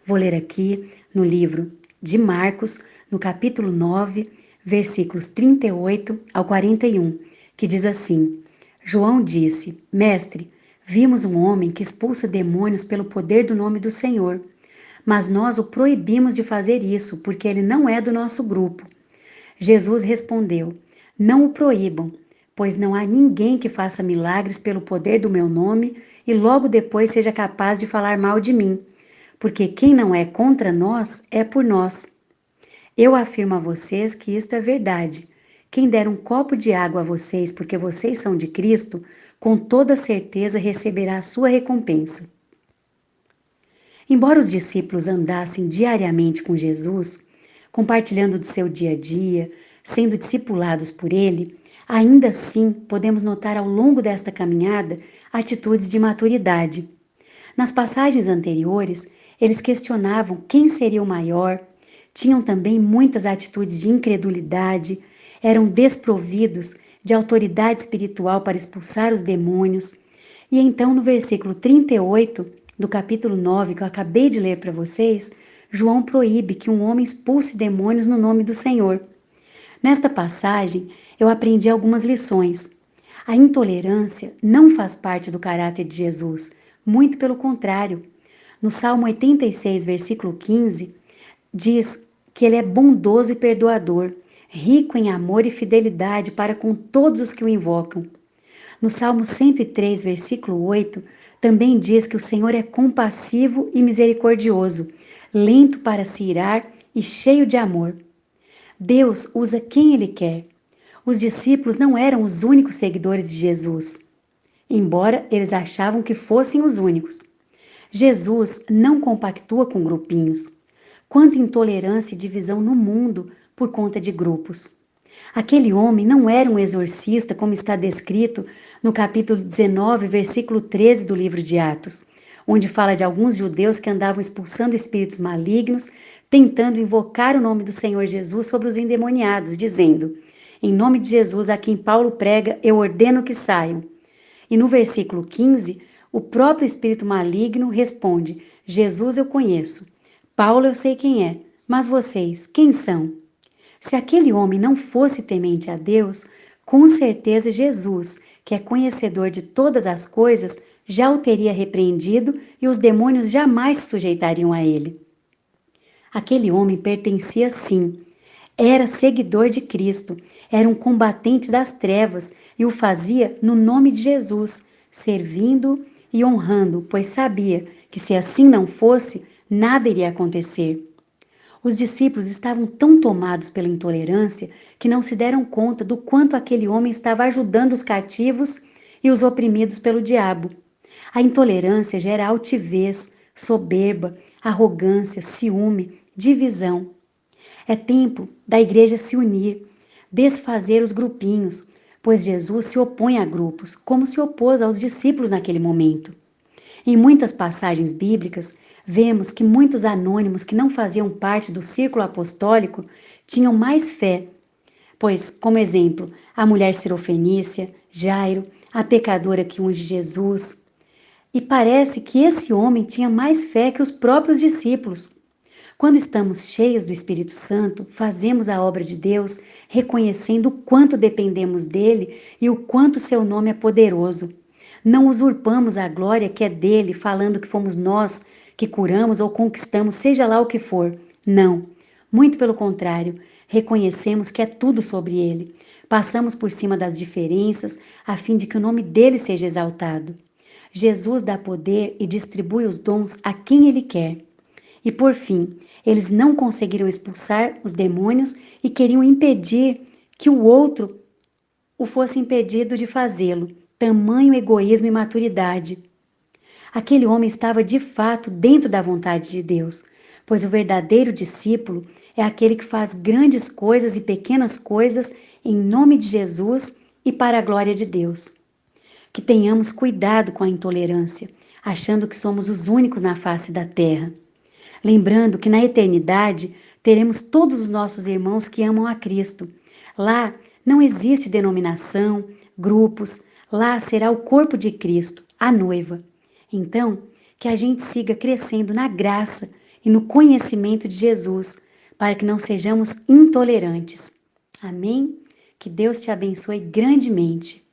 Vou ler aqui no livro de Marcos, no capítulo 9, versículos 38 ao 41, que diz assim: João disse: Mestre, vimos um homem que expulsa demônios pelo poder do nome do Senhor, mas nós o proibimos de fazer isso, porque ele não é do nosso grupo. Jesus respondeu: Não o proíbam, pois não há ninguém que faça milagres pelo poder do meu nome e logo depois seja capaz de falar mal de mim, porque quem não é contra nós é por nós. Eu afirmo a vocês que isto é verdade. Quem der um copo de água a vocês porque vocês são de Cristo, com toda certeza receberá a sua recompensa. Embora os discípulos andassem diariamente com Jesus, compartilhando do seu dia a dia, sendo discipulados por ele, ainda assim podemos notar ao longo desta caminhada atitudes de maturidade. Nas passagens anteriores, eles questionavam quem seria o maior, tinham também muitas atitudes de incredulidade, eram desprovidos de autoridade espiritual para expulsar os demônios. E então, no versículo 38 do capítulo 9, que eu acabei de ler para vocês, João proíbe que um homem expulse demônios no nome do Senhor. Nesta passagem, eu aprendi algumas lições. A intolerância não faz parte do caráter de Jesus, muito pelo contrário. No Salmo 86, versículo 15, diz que ele é bondoso e perdoador, rico em amor e fidelidade para com todos os que o invocam. No Salmo 103, versículo 8, também diz que o Senhor é compassivo e misericordioso, lento para se irar e cheio de amor. Deus usa quem Ele quer. Os discípulos não eram os únicos seguidores de Jesus, embora eles achavam que fossem os únicos. Jesus não compactua com grupinhos. Quanta intolerância e divisão no mundo por conta de grupos. Aquele homem não era um exorcista, como está descrito no capítulo 19, versículo 13 do livro de Atos, onde fala de alguns judeus que andavam expulsando espíritos malignos, tentando invocar o nome do Senhor Jesus sobre os endemoniados, dizendo: Em nome de Jesus, a quem Paulo prega, eu ordeno que saiam. E no versículo 15, o próprio espírito maligno responde: Jesus eu conheço, Paulo eu sei quem é, mas vocês, quem são? Se aquele homem não fosse temente a Deus, com certeza Jesus, que é conhecedor de todas as coisas, já o teria repreendido e os demônios jamais se sujeitariam a ele. Aquele homem pertencia sim, era seguidor de Cristo, era um combatente das trevas e o fazia no nome de Jesus, servindo e honrando, pois sabia que se assim não fosse, nada iria acontecer. Os discípulos estavam tão tomados pela intolerância que não se deram conta do quanto aquele homem estava ajudando os cativos e os oprimidos pelo diabo. A intolerância gera altivez, soberba, arrogância, ciúme, divisão. É tempo da igreja se unir, desfazer os grupinhos, pois Jesus se opõe a grupos, como se opôs aos discípulos naquele momento. Em muitas passagens bíblicas, vemos que muitos anônimos que não faziam parte do círculo apostólico tinham mais fé, pois, como exemplo, a mulher sirofenícia, Jairo, a pecadora que unge Jesus. E parece que esse homem tinha mais fé que os próprios discípulos. Quando estamos cheios do Espírito Santo, fazemos a obra de Deus, reconhecendo o quanto dependemos dele e o quanto seu nome é poderoso. Não usurpamos a glória que é dele, falando que fomos nós que curamos ou conquistamos, seja lá o que for. Não. Muito pelo contrário, reconhecemos que é tudo sobre ele. Passamos por cima das diferenças, a fim de que o nome dele seja exaltado. Jesus dá poder e distribui os dons a quem ele quer. E por fim, eles não conseguiram expulsar os demônios e queriam impedir que o outro o fosse impedido de fazê-lo. Tamanho egoísmo e maturidade. Aquele homem estava de fato dentro da vontade de Deus, pois o verdadeiro discípulo é aquele que faz grandes coisas e pequenas coisas em nome de Jesus e para a glória de Deus. Que tenhamos cuidado com a intolerância, achando que somos os únicos na face da terra. Lembrando que na eternidade teremos todos os nossos irmãos que amam a Cristo. Lá não existe denominação, grupos, lá será o corpo de Cristo, a noiva. Então, que a gente siga crescendo na graça e no conhecimento de Jesus, para que não sejamos intolerantes. Amém? Que Deus te abençoe grandemente.